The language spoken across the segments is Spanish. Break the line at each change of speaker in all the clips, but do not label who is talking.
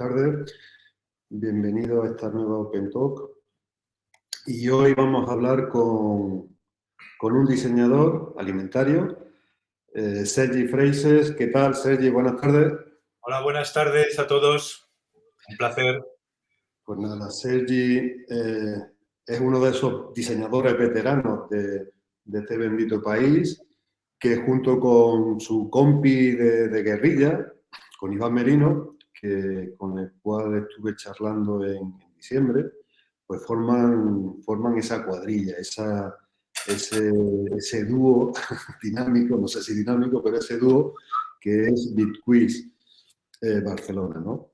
tardes. Bienvenido a esta nueva Open Talk. Y hoy vamos a hablar con un diseñador alimentario, Sergi Freises. ¿Qué tal, Sergi? Buenas tardes.
Hola, buenas tardes a todos. Un placer.
Pues nada, Sergi es uno de esos diseñadores veteranos de este bendito país que junto con su compi de guerrilla, con Iván Merino, con el cual estuve charlando en diciembre, pues forman esa cuadrilla, ese dúo dinámico, no sé si dinámico, pero ese dúo que es BitQuiz Barcelona, ¿no?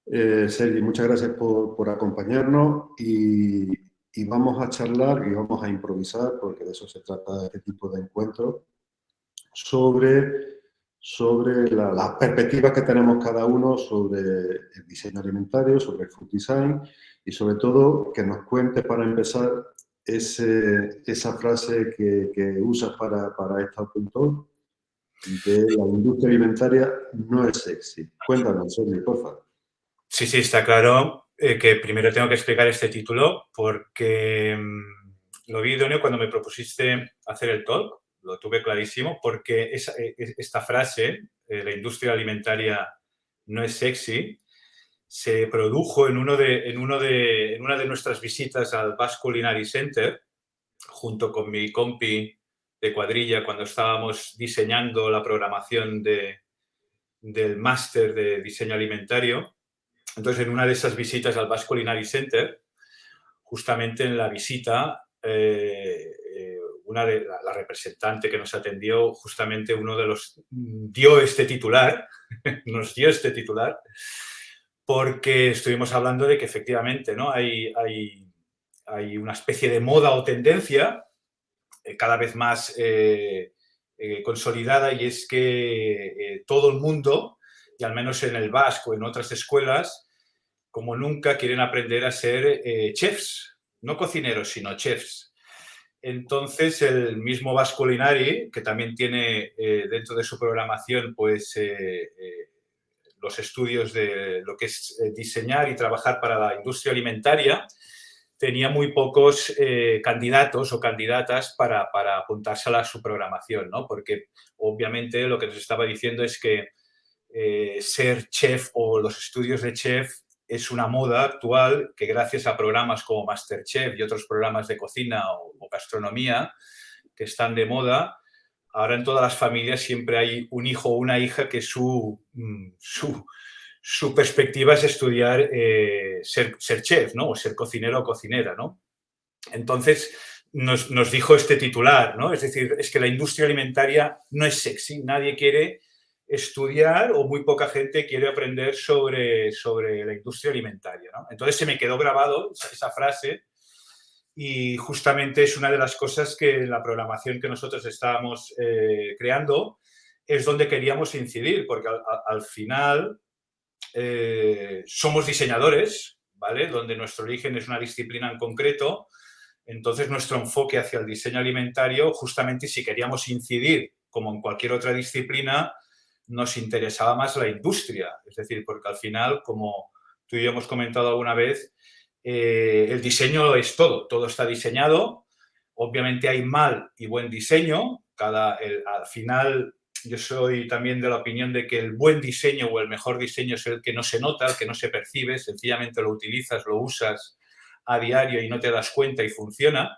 Sergi, muchas gracias por acompañarnos y vamos a charlar y vamos a improvisar, porque de eso se trata este tipo de encuentros, sobre las perspectivas que tenemos cada uno sobre el diseño alimentario, sobre el food design y sobre todo que nos cuentes para empezar esa frase que usas para esta Open Talk de la industria alimentaria no es sexy. Cuéntanos, Sergi, por favor.
Sí, está claro que primero tengo que explicar este título porque lo vi idóneo cuando me propusiste hacer el talk, lo tuve clarísimo, porque esta frase, la industria alimentaria no es sexy, se produjo en una de nuestras visitas al Basque Culinary Center, junto con mi compi de cuadrilla, cuando estábamos diseñando la programación del máster de diseño alimentario. Entonces, en una de esas visitas al Basque Culinary Center, justamente en la visita, una de la representante que nos atendió, justamente dio este titular, nos dio este titular, porque estuvimos hablando de que efectivamente, ¿no? hay una especie de moda o tendencia cada vez más consolidada, y es que todo el mundo, y al menos en el Basque o en otras escuelas, como nunca quieren aprender a ser chefs, no cocineros, sino chefs. Entonces, el mismo Basque Culinary, que también tiene dentro de su programación pues, los estudios de lo que es diseñar y trabajar para la industria alimentaria, tenía muy pocos candidatos o candidatas para apuntarse a su programación, ¿no? Porque obviamente lo que nos estaba diciendo es que ser chef o los estudios de chef es una moda actual que, gracias a programas como MasterChef y otros programas de cocina o gastronomía que están de moda, ahora en todas las familias siempre hay un hijo o una hija que su perspectiva es estudiar ser chef, ¿no? O ser cocinero o cocinera, ¿no? Entonces, nos dijo este titular, ¿no? Es decir, es que la industria alimentaria no es sexy, nadie quiere estudiar o muy poca gente quiere aprender sobre la industria alimentaria, ¿no? Entonces se me quedó grabado esa frase, y justamente es una de las cosas que en la programación que nosotros estábamos creando es donde queríamos incidir, porque al final somos diseñadores, ¿vale? Donde nuestro origen es una disciplina en concreto. Entonces, nuestro enfoque hacia el diseño alimentario, justamente, si queríamos incidir, como en cualquier otra disciplina, nos interesaba más la industria. Es decir, porque al final, como tú y yo hemos comentado alguna vez, el diseño es todo está diseñado. Obviamente hay mal y buen diseño. Al final, yo soy también de la opinión de que el buen diseño o el mejor diseño es el que no se nota, el que no se percibe, sencillamente lo utilizas, lo usas a diario y no te das cuenta y funciona.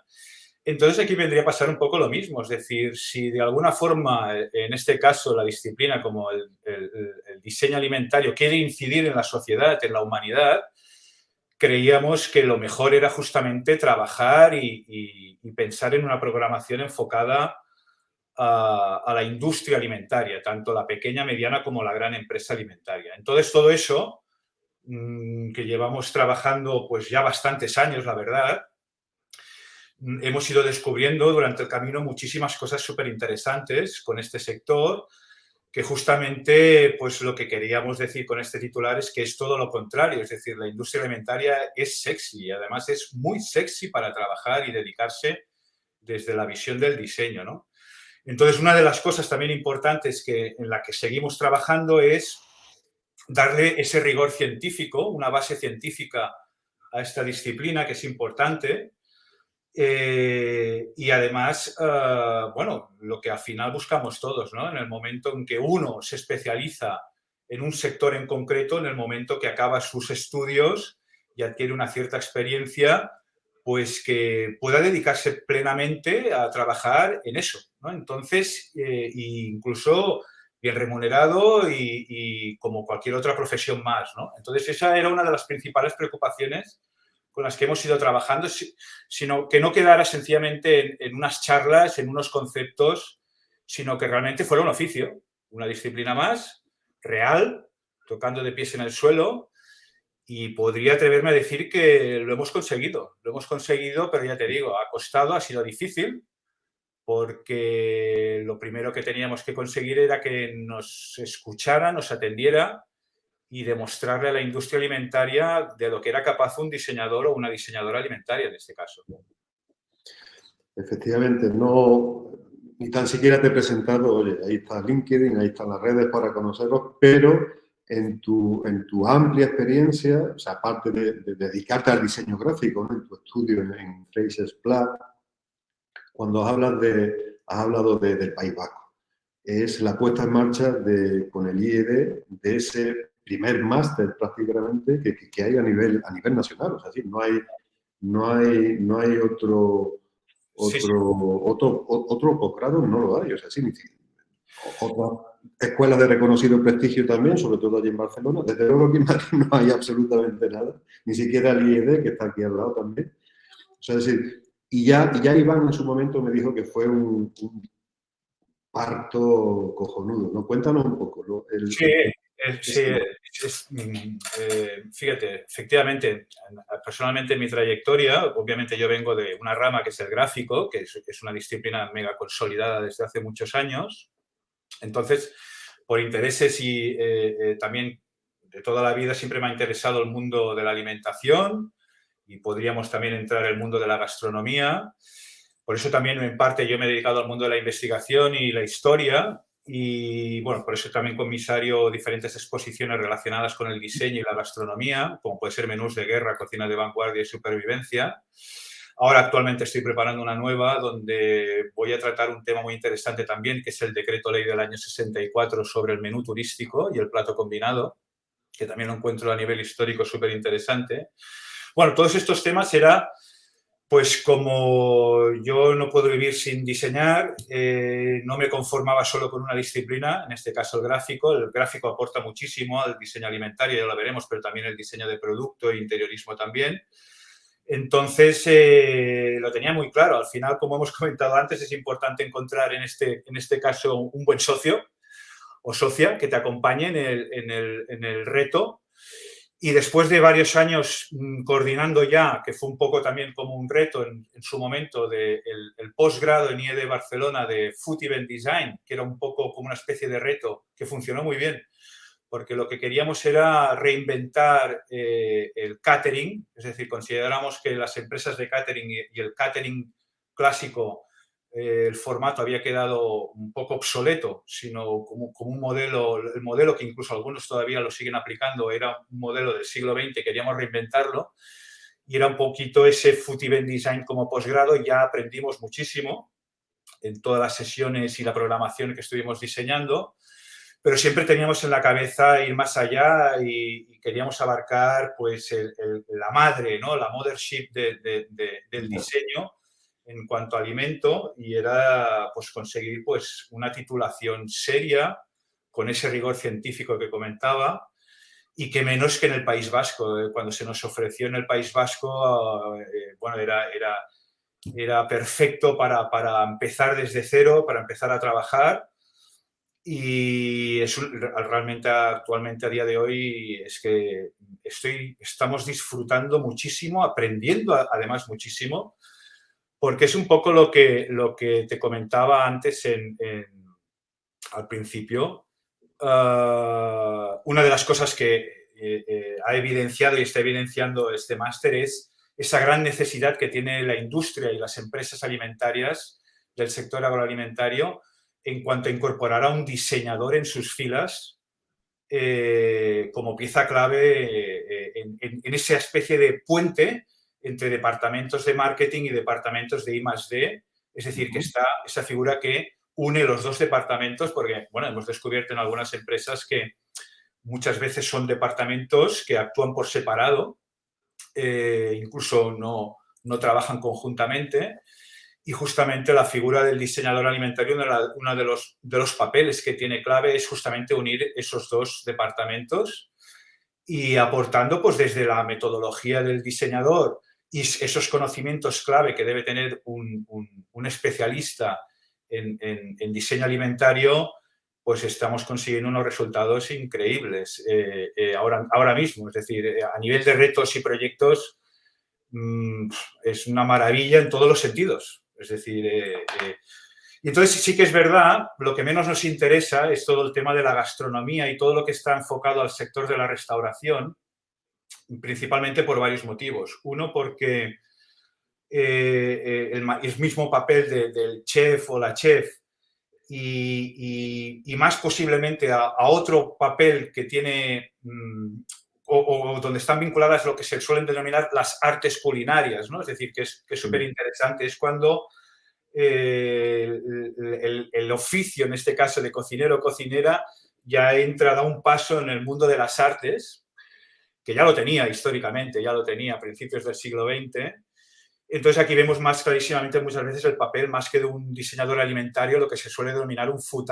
Entonces aquí vendría a pasar un poco lo mismo, es decir, si de alguna forma, en este caso, la disciplina como el diseño alimentario quiere incidir en la sociedad, en la humanidad, creíamos que lo mejor era justamente trabajar y pensar en una programación enfocada a la industria alimentaria, tanto la pequeña, mediana como la gran empresa alimentaria. Entonces, todo eso que llevamos trabajando pues ya bastantes años, la verdad, hemos ido descubriendo durante el camino muchísimas cosas súper interesantes con este sector, que justamente pues lo que queríamos decir con este titular es que es todo lo contrario. Es decir, la industria alimentaria es sexy y además es muy sexy para trabajar y dedicarse desde la visión del diseño, ¿no? Entonces, una de las cosas también importantes en la que seguimos trabajando es darle ese rigor científico, una base científica a esta disciplina que es importante. Y además, bueno, lo que al final buscamos todos, ¿no? En el momento en que uno se especializa en un sector en concreto, en el momento que acaba sus estudios y adquiere una cierta experiencia, pues que pueda dedicarse plenamente a trabajar en eso, ¿no? Entonces, incluso bien remunerado y como cualquier otra profesión más, ¿no? Entonces, esa era una de las principales preocupaciones con las que hemos ido trabajando, sino que no quedara sencillamente en unas charlas, en unos conceptos, sino que realmente fuera un oficio, una disciplina más, real, tocando de pies en el suelo, y podría atreverme a decir que lo hemos conseguido, pero ya te digo, ha costado, ha sido difícil, porque lo primero que teníamos que conseguir era que nos escuchara, nos atendiera y demostrarle a la industria alimentaria de lo que era capaz un diseñador o una diseñadora alimentaria en este caso.
Efectivamente, no, ni tan siquiera te he presentado, oye, ahí está LinkedIn, ahí están las redes para conocerlos, pero en tu amplia experiencia, o sea, aparte de dedicarte al diseño gráfico, ¿no? En tu estudio en Frasers Platt, cuando has hablado del País Vasco, es la puesta en marcha con el IED de ese primer máster prácticamente que hay a nivel nacional, o sea, sí, no hay otro posgrado, no lo hay, o sea, sí, otra escuela de reconocido prestigio también, sobre todo allí en Barcelona. Desde luego aquí en Madrid no hay absolutamente nada, ni siquiera el IED, que está aquí al lado también. O sea, es decir, y ya Iván en su momento me dijo que fue un parto cojonudo, ¿no? Cuéntanos un poco.
Fíjate, efectivamente, personalmente en mi trayectoria, obviamente yo vengo de una rama que es el gráfico, que es una disciplina mega consolidada desde hace muchos años. Entonces, por intereses y también de toda la vida siempre me ha interesado el mundo de la alimentación y podríamos también entrar en el mundo de la gastronomía. Por eso también en parte yo me he dedicado al mundo de la investigación y la historia y bueno, por eso también comisario diferentes exposiciones relacionadas con el diseño y la gastronomía, como puede ser menús de guerra, cocina de vanguardia y supervivencia. Ahora actualmente estoy preparando una nueva donde voy a tratar un tema muy interesante también, que es el decreto ley del año 64 sobre el menú turístico y el plato combinado, que también lo encuentro a nivel histórico súper interesante. Bueno, todos estos temas era, pues como yo no puedo vivir sin diseñar, no me conformaba solo con una disciplina, en este caso el gráfico. El gráfico aporta muchísimo al diseño alimentario, ya lo veremos, pero también el diseño de producto e interiorismo también. Entonces, lo tenía muy claro. Al final, como hemos comentado antes, es importante encontrar en este caso un buen socio o socia que te acompañe en el reto. Y después de varios años coordinando ya, que fue un poco también como un reto en su momento, el posgrado en IED Barcelona de Food Event Design, que era un poco como una especie de reto que funcionó muy bien, porque lo que queríamos era reinventar el catering, es decir, consideramos que las empresas de catering y el catering clásico, el formato había quedado un poco obsoleto, sino como un modelo, el modelo que incluso algunos todavía lo siguen aplicando, era un modelo del siglo XX, queríamos reinventarlo, y era un poquito ese Food Event Design como posgrado, y ya aprendimos muchísimo en todas las sesiones y la programación que estuvimos diseñando, pero siempre teníamos en la cabeza ir más allá y queríamos abarcar pues la madre, ¿no? La mothership del diseño en cuanto a alimento, y era pues conseguir pues una titulación seria con ese rigor científico que comentaba, y que menos que en el País Vasco. Cuando se nos ofreció en el País Vasco, bueno, era perfecto para empezar desde cero, para empezar a trabajar. Y realmente actualmente a día de hoy es que estamos disfrutando muchísimo, aprendiendo además muchísimo, porque es un poco lo que te comentaba antes al principio. Una de las cosas que ha evidenciado y está evidenciando este máster es esa gran necesidad que tiene la industria y las empresas alimentarias del sector agroalimentario en cuanto a incorporar a un diseñador en sus filas como pieza clave en esa especie de puente entre departamentos de marketing y departamentos de I+D. Es decir, que está esa figura que une los dos departamentos, porque, bueno, hemos descubierto en algunas empresas que muchas veces son departamentos que actúan por separado, incluso no trabajan conjuntamente, y justamente la figura del diseñador alimentario, uno de los papeles que tiene clave es justamente unir esos dos departamentos y aportando pues desde la metodología del diseñador y esos conocimientos clave que debe tener un especialista en diseño alimentario, pues estamos consiguiendo unos resultados increíbles ahora mismo. Es decir, a nivel de retos y proyectos es una maravilla en todos los sentidos. Es decir, y entonces sí que es verdad, lo que menos nos interesa es todo el tema de la gastronomía y todo lo que está enfocado al sector de la restauración, principalmente por varios motivos. Uno, porque el mismo papel del chef o la chef y más posiblemente a otro papel que tiene o donde están vinculadas lo que se suelen denominar las artes culinarias, ¿no? Es decir, que es súper interesante, es cuando el oficio, en este caso de cocinero o cocinera, ya entra, da un paso en el mundo de las artes, que ya lo tenía históricamente, ya lo tenía a principios del siglo XX. Entonces aquí vemos más clarísimamente muchas veces el papel, más que de un diseñador alimentario, lo que se suele denominar un food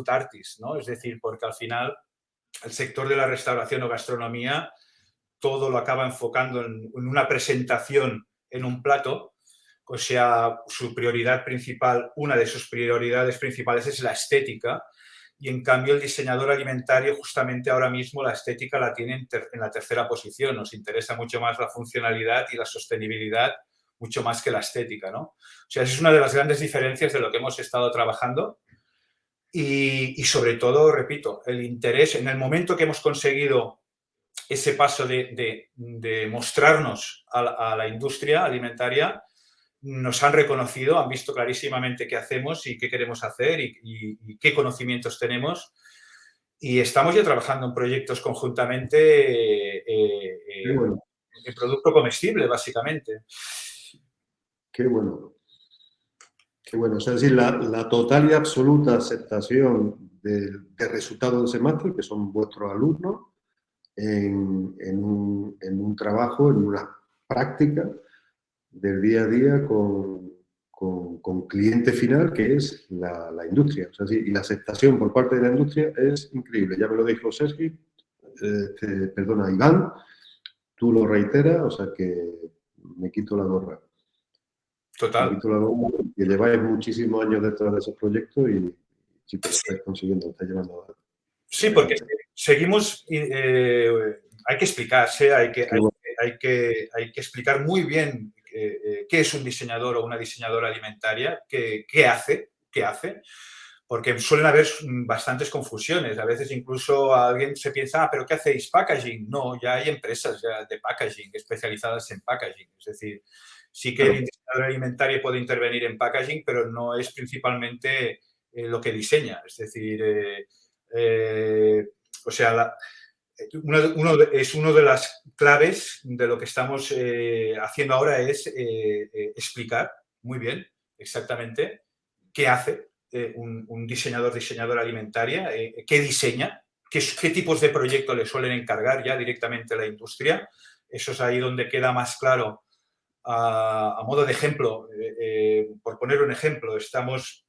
artist, ¿no? Es decir, porque al final el sector de la restauración o gastronomía todo lo acaba enfocando en una presentación en un plato, o sea, su prioridad principal, una de sus prioridades principales es la estética, y en cambio el diseñador alimentario justamente ahora mismo la estética la tiene en la tercera posición. Nos interesa mucho más la funcionalidad y la sostenibilidad, mucho más que la estética, ¿no? O sea, esa es una de las grandes diferencias de lo que hemos estado trabajando y sobre todo, repito, el interés, en el momento que hemos conseguido ese paso de mostrarnos a la industria alimentaria, nos han reconocido, han visto clarísimamente qué hacemos y qué queremos hacer y qué conocimientos tenemos. Y estamos ya trabajando en proyectos conjuntamente
bueno.
en producto comestible, básicamente.
Qué bueno. Qué bueno. O sea, es decir, la total y absoluta aceptación del resultado de ese máster, que son vuestros alumnos, en un trabajo, en una práctica del día a día con cliente final, que es la industria. O sea, sí, y la aceptación por parte de la industria es increíble. Ya me lo dijo Sergi, perdona, Iván, tú lo reiteras, o sea que me quito la gorra.
Total.
Me quito la gorra, que lleváis muchísimos años detrás de ese proyecto y sí que lo estáis consiguiendo, lo estáis llevando a...
Sí, porque seguimos, hay que explicarse, hay que explicar muy bien qué es un diseñador o una diseñadora alimentaria, qué hace, porque suelen haber bastantes confusiones. A veces incluso alguien se piensa, pero ¿qué hacéis? ¿Packaging? No, ya hay empresas ya de packaging especializadas en packaging. Es decir, sí que el diseñador alimentario puede intervenir en packaging, pero no es principalmente lo que diseña. Es decir, o sea, uno de las claves de lo que estamos haciendo ahora es explicar muy bien exactamente qué hace un diseñadora alimentaria, qué diseña, qué tipos de proyectos le suelen encargar ya directamente a la industria. Eso es ahí donde queda más claro. A modo de ejemplo, por poner un ejemplo, estamos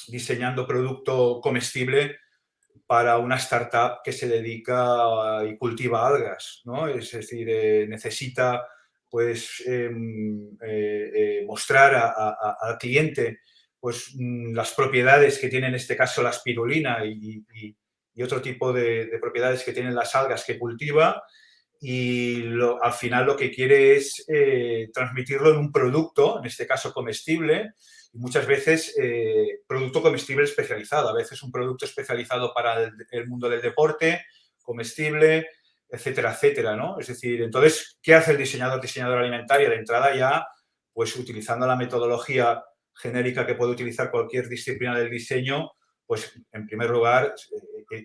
diseñando producto comestible para una startup que se dedica y cultiva algas, ¿no? Es decir, necesita pues, mostrar al cliente pues, las propiedades que tiene en este caso la espirulina y otro tipo de propiedades que tienen las algas que cultiva, y al final lo que quiere es transmitirlo en un producto, en este caso comestible, y muchas veces producto comestible especializado, a veces un producto especializado para el mundo del deporte, comestible, etcétera, etcétera, ¿no? Es decir, entonces, ¿qué hace el diseñadora alimentaria? De entrada ya, pues utilizando la metodología genérica que puede utilizar cualquier disciplina del diseño, pues en primer lugar,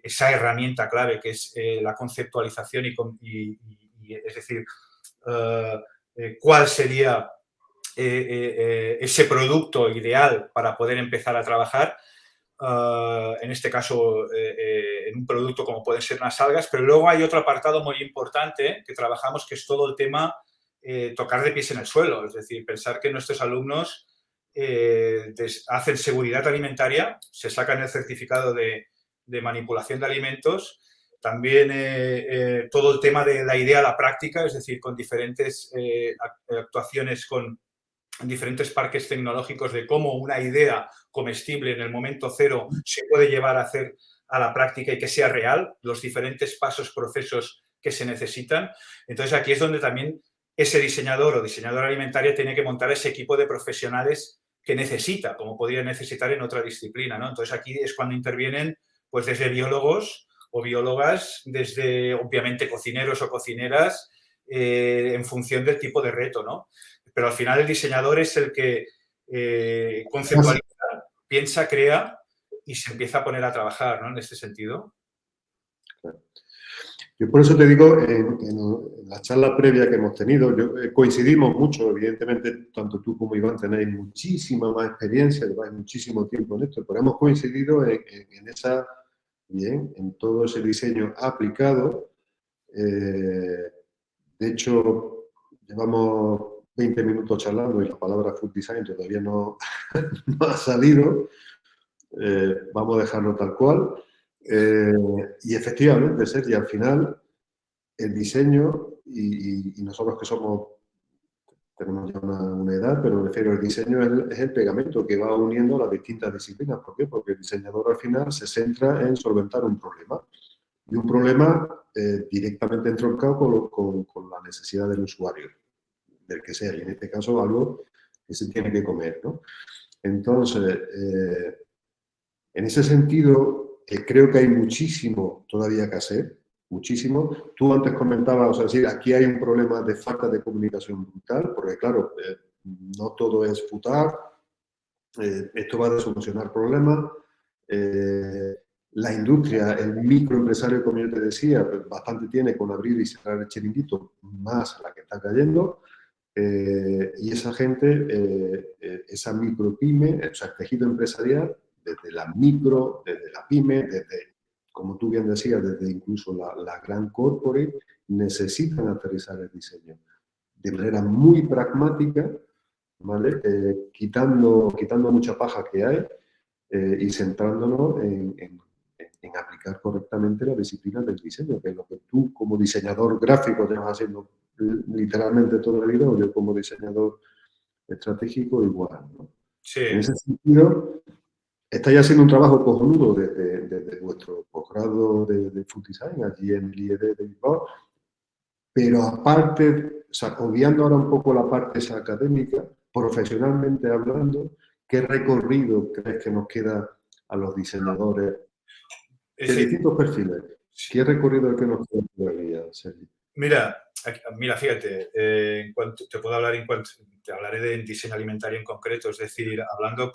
esa herramienta clave que es la conceptualización es decir, cuál sería ese producto ideal para poder empezar a trabajar, en este caso en un producto como pueden ser unas algas, pero luego hay otro apartado muy importante que trabajamos, que es todo el tema tocar de pies en el suelo, es decir, pensar que nuestros alumnos hacen seguridad alimentaria, se sacan el certificado de manipulación de alimentos, también todo el tema de la idea a la práctica, es decir, con diferentes actuaciones con diferentes parques tecnológicos de cómo una idea comestible en el momento cero se puede llevar a hacer a la práctica y que sea real, los diferentes pasos, procesos que se necesitan. Entonces, aquí es donde también ese diseñador o diseñadora alimentaria tiene que montar ese equipo de profesionales que necesita, como podría necesitar en otra disciplina, ¿no? Entonces, aquí es cuando intervienen, pues, desde biólogos o biólogas, desde, obviamente, cocineros o cocineras, en función del tipo de reto, ¿no? Pero al final el diseñador es el que conceptualiza, piensa, crea y se empieza a poner a trabajar, ¿no? En este sentido.
Yo por eso te digo, en la charla previa que hemos tenido, coincidimos mucho, evidentemente, tanto tú como Iván tenéis muchísima más experiencia, lleváis muchísimo tiempo en esto, pero hemos coincidido en todo ese diseño aplicado. De hecho, llevamos 20 minutos charlando y la palabra food design todavía no, no ha salido. Vamos a dejarlo tal cual. Y efectivamente, Sergi, al final el diseño, y nosotros que tenemos ya una edad, pero me refiero, el diseño es el pegamento que va uniendo las distintas disciplinas. ¿Por qué? Porque el diseñador al final se centra en solventar un problema. Y un problema directamente entroncado con la necesidad del usuario, del que sea, y en este caso algo que se tiene que comer, ¿no? Entonces, en ese sentido, creo que hay muchísimo todavía que hacer, muchísimo. Tú antes comentabas, o sea, decir, aquí hay un problema de falta de comunicación brutal, porque claro, no todo es futar, esto va a solucionar problemas. La industria, el microempresario, como yo te decía, pues bastante tiene con abrir y cerrar el chiringuito, más la que está cayendo. Y esa gente, esa micropyme, o sea, el tejido empresarial, desde la micro, desde la pyme, desde, como tú bien decías, desde incluso la gran corporate, necesitan aterrizar el diseño de manera muy pragmática, ¿vale? Quitando mucha paja que hay y centrándonos en aplicar correctamente la disciplina del diseño, que es lo que tú como diseñador gráfico te vas haciendo literalmente toda la vida, o yo como diseñador estratégico igual, ¿no?
Sí.
En ese sentido, estáis haciendo un trabajo cojonudo desde vuestro posgrado de Food Design, allí en el IED de Bilbao, pero aparte, o sea, obviando ahora un poco la parte esa académica, profesionalmente hablando, ¿qué recorrido crees que nos queda a los diseñadores de distintos perfiles? ¿Qué recorrido es que nos queda todavía, Sergio?
Mira, fíjate, te puedo hablar te hablaré de diseño alimentario en concreto, es decir, hablando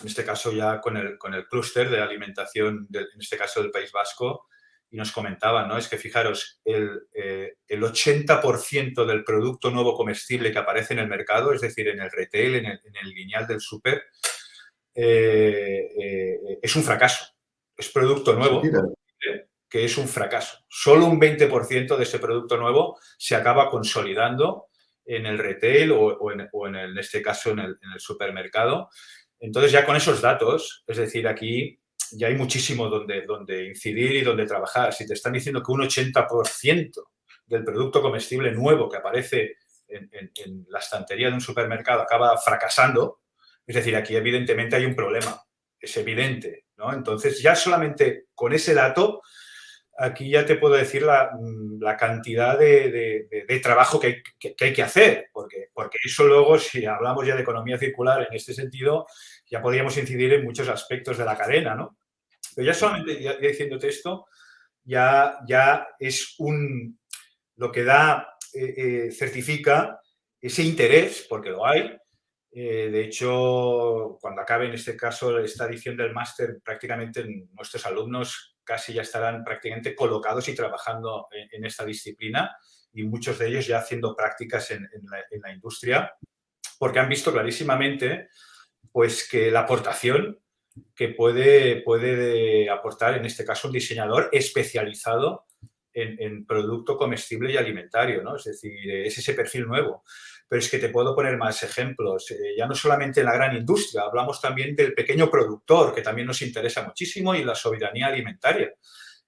en este caso ya con el clúster de alimentación, en este caso del País Vasco, y nos comentaban, ¿no? Es que fijaros, el 80% del producto nuevo comestible que aparece en el mercado, es decir, en el retail, en el lineal del súper, es un fracaso. Es producto nuevo, que es un fracaso. Solo un 20% de ese producto nuevo se acaba consolidando en el retail o en este caso en el supermercado. Entonces, ya con esos datos, es decir, aquí ya hay muchísimo donde incidir y donde trabajar. Si te están diciendo que un 80% del producto comestible nuevo que aparece en la estantería de un supermercado acaba fracasando, es decir, aquí evidentemente hay un problema. Es evidente, ¿no? Entonces, ya solamente con ese dato, aquí ya te puedo decir la cantidad de trabajo que hay que hacer, porque eso luego, si hablamos ya de economía circular en este sentido, ya podríamos incidir en muchos aspectos de la cadena, ¿no? Pero ya solamente ya diciéndote esto, ya es lo que da, certifica ese interés, porque lo hay, De hecho, cuando acabe en este caso esta edición del máster, prácticamente nuestros alumnos casi ya estarán prácticamente colocados y trabajando en esta disciplina, y muchos de ellos ya haciendo prácticas en la industria, porque han visto clarísimamente pues, que la aportación que puede aportar, en este caso, un diseñador especializado en producto comestible y alimentario, ¿no? Es decir, es ese perfil nuevo. Pero es que te puedo poner más ejemplos. Ya no solamente en la gran industria, hablamos también del pequeño productor, que también nos interesa muchísimo, y la soberanía alimentaria.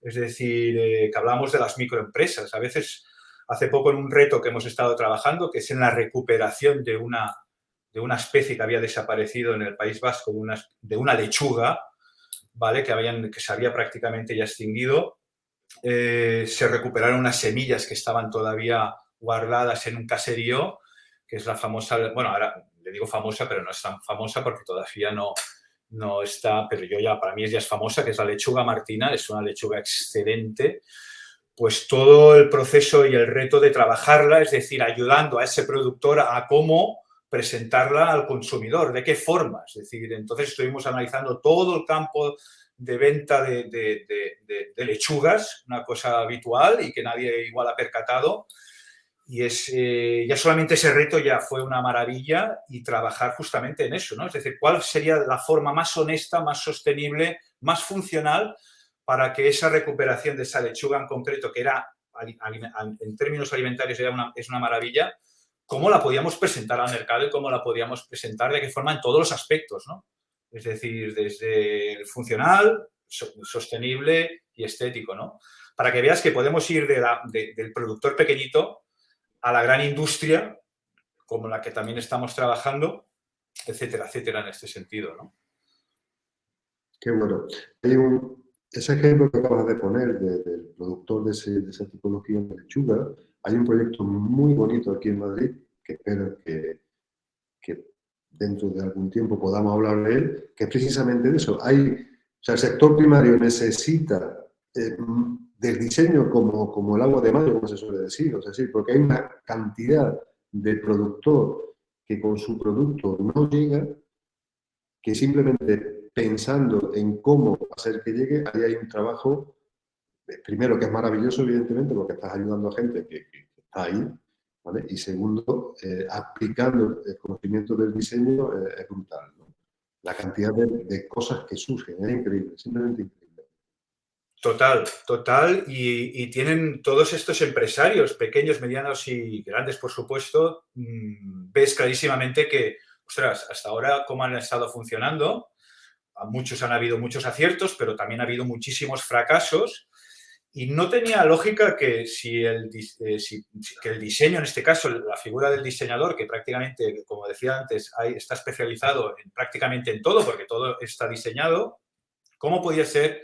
Es decir, que hablamos de las microempresas. A veces, hace poco en un reto que hemos estado trabajando, que es en la recuperación de una especie que había desaparecido en el País Vasco, de una lechuga, ¿vale? Que se había prácticamente ya extinguido. Se recuperaron unas semillas que estaban todavía guardadas en un caserío, que es la famosa, bueno, ahora le digo famosa, pero no es tan famosa porque todavía no está, pero para mí ya es famosa, que es la lechuga martina, es una lechuga excelente. Pues todo el proceso y el reto de trabajarla, es decir, ayudando a ese productor a cómo presentarla al consumidor, de qué forma. Es decir, entonces estuvimos analizando todo el campo de venta de lechugas, una cosa habitual y que nadie igual ha percatado. Y ya solamente ese reto ya fue una maravilla, y trabajar justamente en eso, ¿no? Es decir, ¿cuál sería la forma más honesta, más sostenible, más funcional para que esa recuperación de esa lechuga en concreto, que era en términos alimentarios es una maravilla, cómo la podíamos presentar al mercado y cómo la podíamos presentar, de qué forma, en todos los aspectos, ¿no? Es decir, desde el funcional, sostenible y estético, ¿no? Para que veas que podemos ir del productor pequeñito a la gran industria, como la que también estamos trabajando, etcétera, etcétera, en este sentido, ¿no?
Qué bueno. Ese ejemplo que acabas de poner del productor de esa tipología de lechuga, hay un proyecto muy bonito aquí en Madrid, que espero que dentro de algún tiempo podamos hablar de él, que es precisamente de eso. O sea, el sector primario necesita del diseño como el agua de mayo, como se suele decir, o sea, sí, porque hay una cantidad de productor que con su producto no llega, que simplemente pensando en cómo hacer que llegue, ahí hay un trabajo, primero, que es maravilloso, evidentemente, porque estás ayudando a gente que está ahí, ¿vale? Y segundo, aplicando el conocimiento del diseño es brutal, ¿no? La cantidad de cosas que surgen es increíble, simplemente increíble.
Total, total. Y tienen todos estos empresarios, pequeños, medianos y grandes, por supuesto, ves clarísimamente que, ostras, hasta ahora cómo han estado funcionando. A muchos han habido muchos aciertos, pero también ha habido muchísimos fracasos. Y no tenía lógica que que el diseño, en este caso, la figura del diseñador, que prácticamente, como decía antes, está especializado prácticamente en todo, porque todo está diseñado, ¿cómo podía ser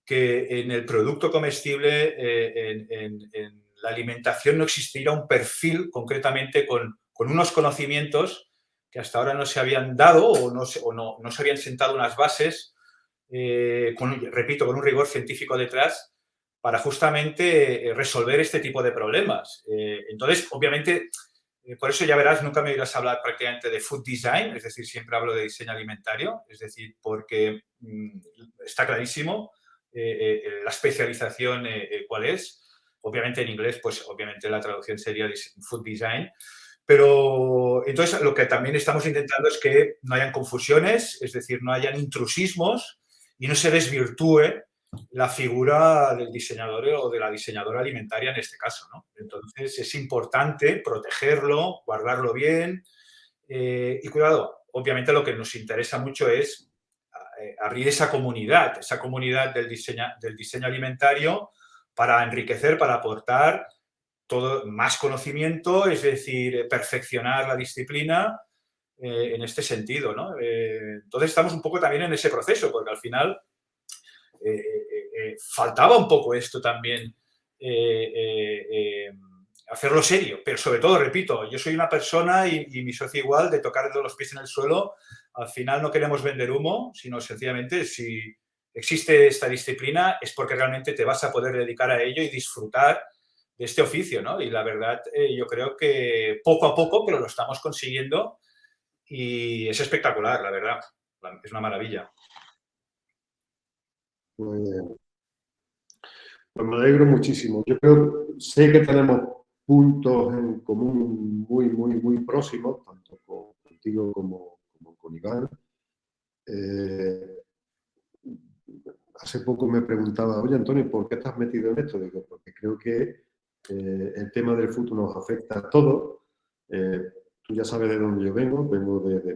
que en el producto comestible, en la alimentación, no existiera un perfil concretamente con unos conocimientos que hasta ahora no se habían dado o no se habían sentado unas bases, repito, con un rigor científico detrás, para justamente resolver este tipo de problemas? Entonces, obviamente, por eso ya verás, nunca me oirás hablar prácticamente de food design, es decir, siempre hablo de diseño alimentario, es decir, porque está clarísimo la especialización cuál es. Obviamente en inglés, pues obviamente la traducción sería food design. Pero entonces lo que también estamos intentando es que no hayan confusiones, es decir, no hayan intrusismos y no se desvirtúe la figura del diseñador o de la diseñadora alimentaria en este caso, ¿no? Entonces es importante protegerlo, guardarlo bien y cuidado, obviamente lo que nos interesa mucho es abrir esa comunidad del diseño alimentario, para enriquecer, para aportar más conocimiento, es decir, perfeccionar la disciplina en este sentido, ¿no? Entonces estamos un poco también en ese proceso, porque al final faltaba un poco esto también, hacerlo serio, pero sobre todo, repito, yo soy una persona y mi socio igual, de tocar los pies en el suelo. Al final no queremos vender humo, sino sencillamente, si existe esta disciplina es porque realmente te vas a poder dedicar a ello y disfrutar de este oficio, ¿no? Y la verdad, yo creo que poco a poco, pero lo estamos consiguiendo, y es espectacular, la verdad. Es una maravilla.
Pues me alegro muchísimo. Yo sé que tenemos puntos en común muy próximos, tanto contigo como con Iván. Hace poco me preguntaba, oye Antonio, ¿por qué estás metido en esto? Digo, porque creo que el tema del futuro nos afecta a todos. Tú ya sabes de dónde yo vengo de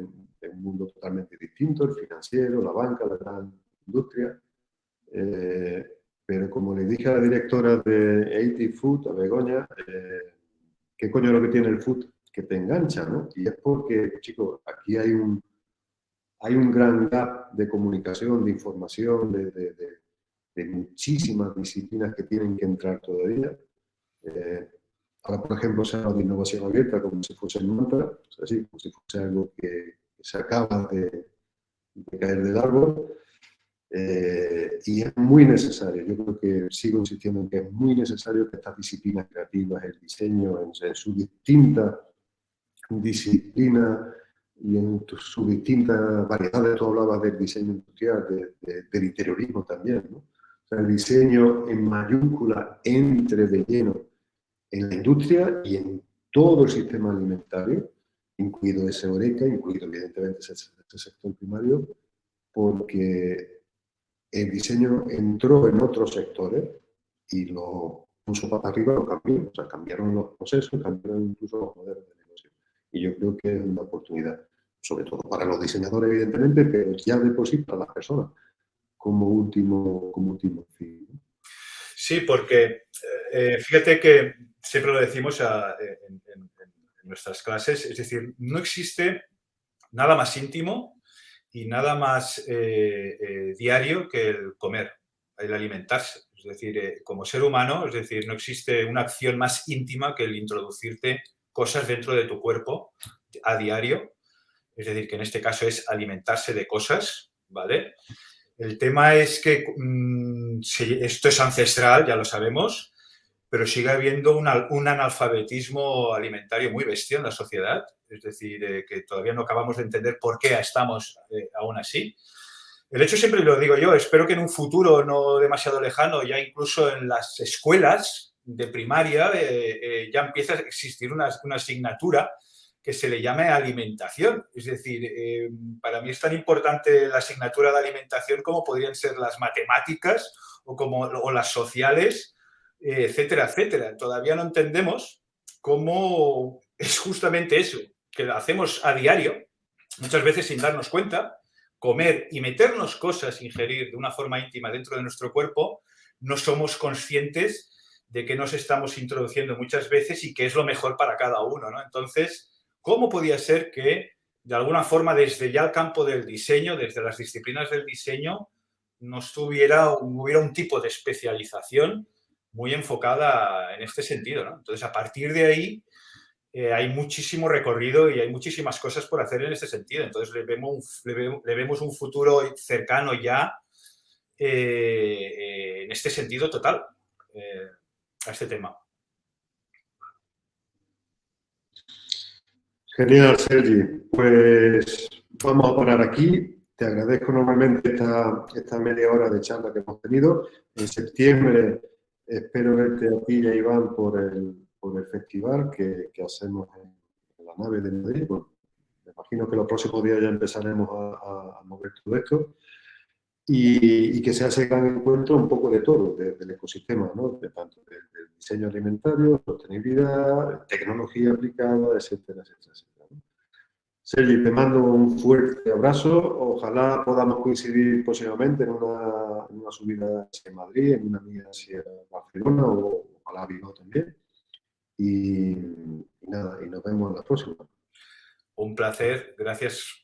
un mundo totalmente distinto, el financiero, la banca, la gran industria. Pero como le dije a la directora de 80 Food, a Begoña, ¿qué coño es lo que tiene el food? Que te engancha, ¿no? Y es porque, chicos, aquí hay un gran gap de comunicación, de información, de muchísimas disciplinas que tienen que entrar todavía. Ahora, por ejemplo, se habla de innovación abierta como si fuese un mantra, o sea, así, como si fuese algo que se acaba de caer del árbol. Y es muy necesario, yo creo que sigo insistiendo en que es muy necesario que estas disciplinas creativas, el diseño en sus distintas disciplinas y en sus distintas variedades, tú hablabas del diseño industrial, del interiorismo también, ¿no? O sea, el diseño en mayúscula entre de lleno en la industria y en todo el sistema alimentario, incluido ese Horeca, incluido evidentemente ese sector primario, porque el diseño entró en otros sectores y lo puso para arriba, lo cambió. O sea, cambiaron los procesos, cambiaron incluso los modelos de negocio. Y yo creo que es una oportunidad, sobre todo para los diseñadores, evidentemente, pero ya de por sí para las personas, como último fin.
Sí, porque fíjate que siempre lo decimos en nuestras clases, es decir, no existe nada más íntimo y nada más diario que el comer, el alimentarse. Es decir, como ser humano, es decir, no existe una acción más íntima que el introducirte cosas dentro de tu cuerpo a diario. Es decir, que en este caso es alimentarse de cosas, ¿vale? El tema es que esto es ancestral, ya lo sabemos, pero sigue habiendo un analfabetismo alimentario muy bestia en la sociedad. Es decir, que todavía no acabamos de entender por qué estamos aún así. El hecho siempre lo digo yo, espero que en un futuro no demasiado lejano, ya incluso en las escuelas de primaria, ya empieza a existir una asignatura que se le llame alimentación. Es decir, para mí es tan importante la asignatura de alimentación como podrían ser las matemáticas o las sociales, etcétera, etcétera. Todavía no entendemos cómo es justamente eso, que lo hacemos a diario, muchas veces sin darnos cuenta. Comer y meternos cosas, ingerir de una forma íntima dentro de nuestro cuerpo, no somos conscientes de que nos estamos introduciendo muchas veces y qué es lo mejor para cada uno, ¿no? Entonces, ¿cómo podía ser que, de alguna forma, desde ya el campo del diseño, desde las disciplinas del diseño, hubiera un tipo de especialización muy enfocada en este sentido, ¿no? Entonces, a partir de ahí, hay muchísimo recorrido y hay muchísimas cosas por hacer en este sentido. Entonces, le vemos un futuro cercano ya en este sentido total a este tema.
Genial, Sergi. Pues vamos a parar aquí. Te agradezco enormemente esta media hora de charla que hemos tenido. En septiembre espero verte a ti y a Iván por el festival que hacemos en la nave de Madrid. Bueno, me imagino que los próximos días ya empezaremos a mover todo esto. Y que sea ese gran encuentro un poco de todo, del ecosistema, ¿no? Tanto del diseño alimentario, sostenibilidad, tecnología aplicada, etcétera, etcétera, etcétera, ¿no? Sergi, te mando un fuerte abrazo. Ojalá podamos coincidir próximamente en una subida hacia Madrid, en una mía hacia Barcelona o ojalá Bilbao también. Y nada, y nos vemos en la próxima.
Un placer, gracias.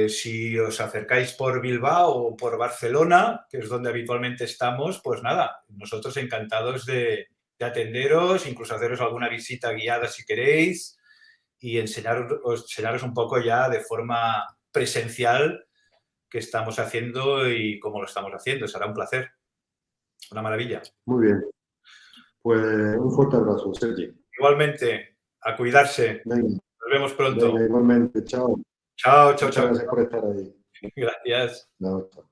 Si os acercáis por Bilbao o por Barcelona, que es donde habitualmente estamos, pues nada, nosotros encantados de atenderos, incluso haceros alguna visita guiada si queréis y enseñaros un poco ya de forma presencial qué estamos haciendo y cómo lo estamos haciendo. Será un placer, una maravilla.
Muy bien. Pues un fuerte abrazo, Sergi.
Igualmente, a cuidarse.
Venga.
Nos vemos pronto.
Venga, igualmente. Chao.
Chao, chao,
Muchas
chao.
gracias por estar ahí.
Gracias.
No, chao.